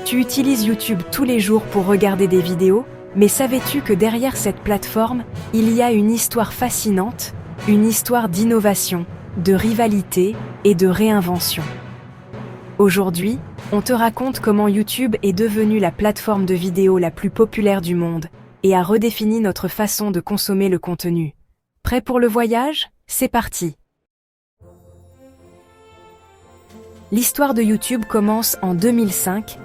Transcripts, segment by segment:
Tu utilises YouTube tous les jours pour regarder des vidéos, mais savais-tu que derrière cette plateforme, il y a une histoire fascinante, une histoire d'innovation, de rivalité et de réinvention. Aujourd'hui, on te raconte comment YouTube est devenue la plateforme de vidéo la plus populaire du monde et a redéfini notre façon de consommer le contenu. Prêt pour le voyage? C'est parti! L'histoire de YouTube commence en 2005,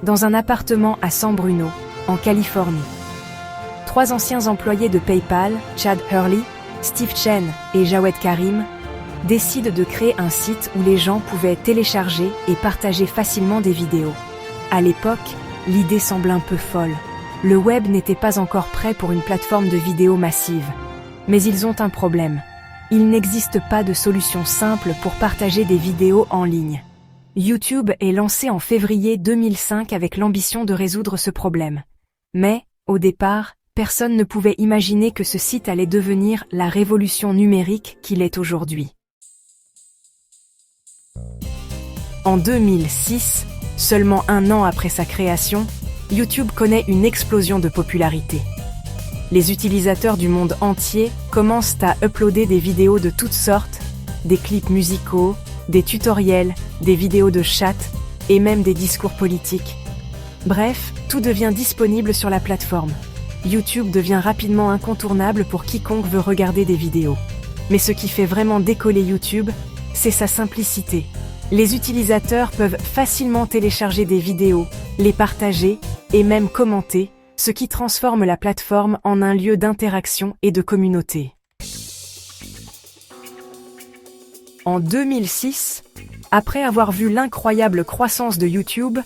dans un appartement à San Bruno, en Californie. 3 anciens employés de PayPal, Chad Hurley, Steve Chen et Jawed Karim, décident de créer un site où les gens pouvaient télécharger et partager facilement des vidéos. À l'époque, l'idée semble un peu folle. Le web n'était pas encore prêt pour une plateforme de vidéo massive. Mais ils ont un problème. Il n'existe pas de solution simple pour partager des vidéos en ligne. YouTube est lancé en février 2005 avec l'ambition de résoudre ce problème. Mais, au départ, personne ne pouvait imaginer que ce site allait devenir la révolution numérique qu'il est aujourd'hui. En 2006, seulement 1 an après sa création, YouTube connaît une explosion de popularité. Les utilisateurs du monde entier commencent à uploader des vidéos de toutes sortes, des clips musicaux, des tutoriels, des vidéos de chat et même des discours politiques. Bref, tout devient disponible sur la plateforme. YouTube devient rapidement incontournable pour quiconque veut regarder des vidéos. Mais ce qui fait vraiment décoller YouTube, c'est sa simplicité. Les utilisateurs peuvent facilement télécharger des vidéos, les partager et même commenter, ce qui transforme la plateforme en un lieu d'interaction et de communauté. En 2006, après avoir vu l'incroyable croissance de YouTube,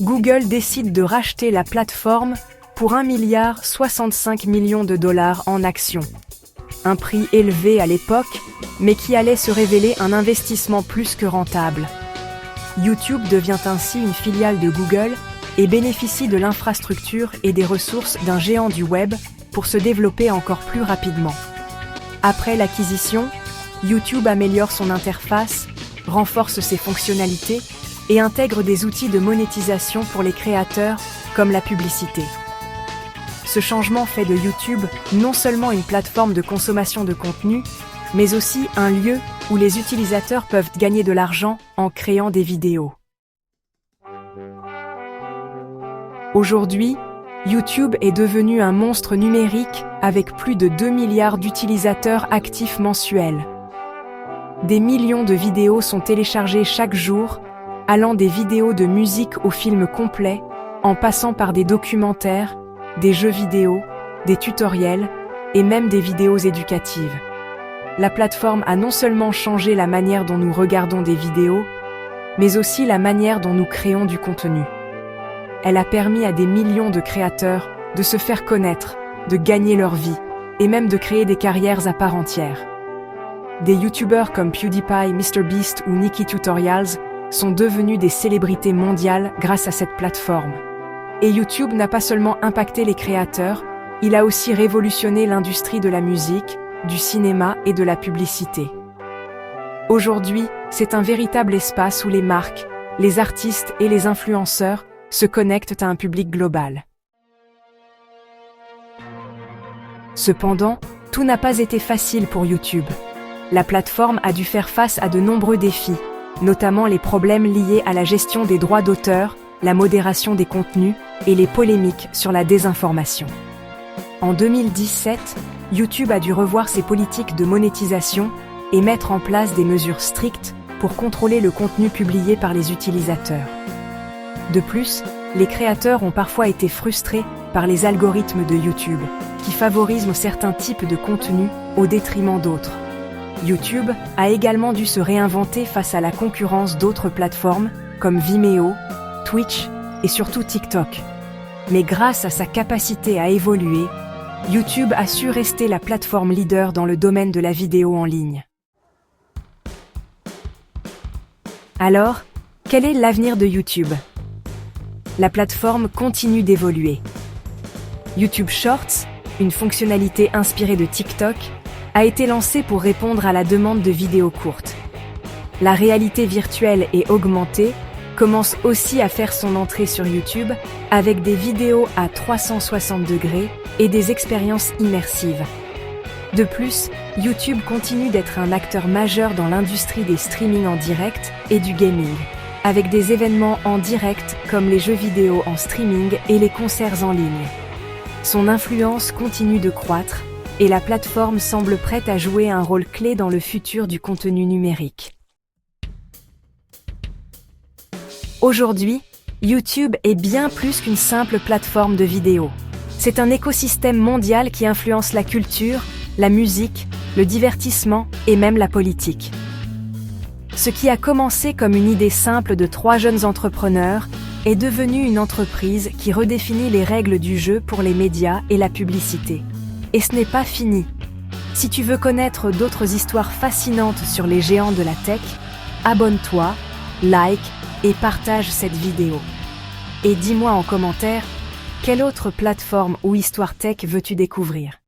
Google décide de racheter la plateforme pour $1,65 milliard en actions. Un prix élevé à l'époque, mais qui allait se révéler un investissement plus que rentable. YouTube devient ainsi une filiale de Google et bénéficie de l'infrastructure et des ressources d'un géant du web pour se développer encore plus rapidement. Après l'acquisition, YouTube améliore son interface, renforce ses fonctionnalités et intègre des outils de monétisation pour les créateurs, comme la publicité. Ce changement fait de YouTube non seulement une plateforme de consommation de contenu, mais aussi un lieu où les utilisateurs peuvent gagner de l'argent en créant des vidéos. Aujourd'hui, YouTube est devenu un monstre numérique avec plus de 2 milliards d'utilisateurs actifs mensuels. Des millions de vidéos sont téléchargées chaque jour, allant des vidéos de musique aux films complets, en passant par des documentaires, des jeux vidéo, des tutoriels et même des vidéos éducatives. La plateforme a non seulement changé la manière dont nous regardons des vidéos, mais aussi la manière dont nous créons du contenu. Elle a permis à des millions de créateurs de se faire connaître, de gagner leur vie et même de créer des carrières à part entière. Des youtubeurs comme PewDiePie, MrBeast ou Nikki Tutorials sont devenus des célébrités mondiales grâce à cette plateforme. Et YouTube n'a pas seulement impacté les créateurs, il a aussi révolutionné l'industrie de la musique, du cinéma et de la publicité. Aujourd'hui, c'est un véritable espace où les marques, les artistes et les influenceurs se connectent à un public global. Cependant, tout n'a pas été facile pour YouTube. La plateforme a dû faire face à de nombreux défis, notamment les problèmes liés à la gestion des droits d'auteur, la modération des contenus et les polémiques sur la désinformation. En 2017, YouTube a dû revoir ses politiques de monétisation et mettre en place des mesures strictes pour contrôler le contenu publié par les utilisateurs. De plus, les créateurs ont parfois été frustrés par les algorithmes de YouTube, qui favorisent certains types de contenus au détriment d'autres. YouTube a également dû se réinventer face à la concurrence d'autres plateformes comme Vimeo, Twitch et surtout TikTok. Mais grâce à sa capacité à évoluer, YouTube a su rester la plateforme leader dans le domaine de la vidéo en ligne. Alors, quel est l'avenir de YouTube ? La plateforme continue d'évoluer. YouTube Shorts, une fonctionnalité inspirée de TikTok, a été lancée pour répondre à la demande de vidéos courtes. La réalité virtuelle et augmentée commence aussi à faire son entrée sur YouTube avec des vidéos à 360 degrés et des expériences immersives. De plus, YouTube continue d'être un acteur majeur dans l'industrie des streamings en direct et du gaming, avec des événements en direct comme les jeux vidéo en streaming et les concerts en ligne. Son influence continue de croître et la plateforme semble prête à jouer un rôle clé dans le futur du contenu numérique. Aujourd'hui, YouTube est bien plus qu'une simple plateforme de vidéos. C'est un écosystème mondial qui influence la culture, la musique, le divertissement et même la politique. Ce qui a commencé comme une idée simple de 3 jeunes entrepreneurs est devenu une entreprise qui redéfinit les règles du jeu pour les médias et la publicité. Et ce n'est pas fini. Si tu veux connaître d'autres histoires fascinantes sur les géants de la tech, abonne-toi, like et partage cette vidéo. Et dis-moi en commentaire, quelle autre plateforme ou histoire tech veux-tu découvrir ?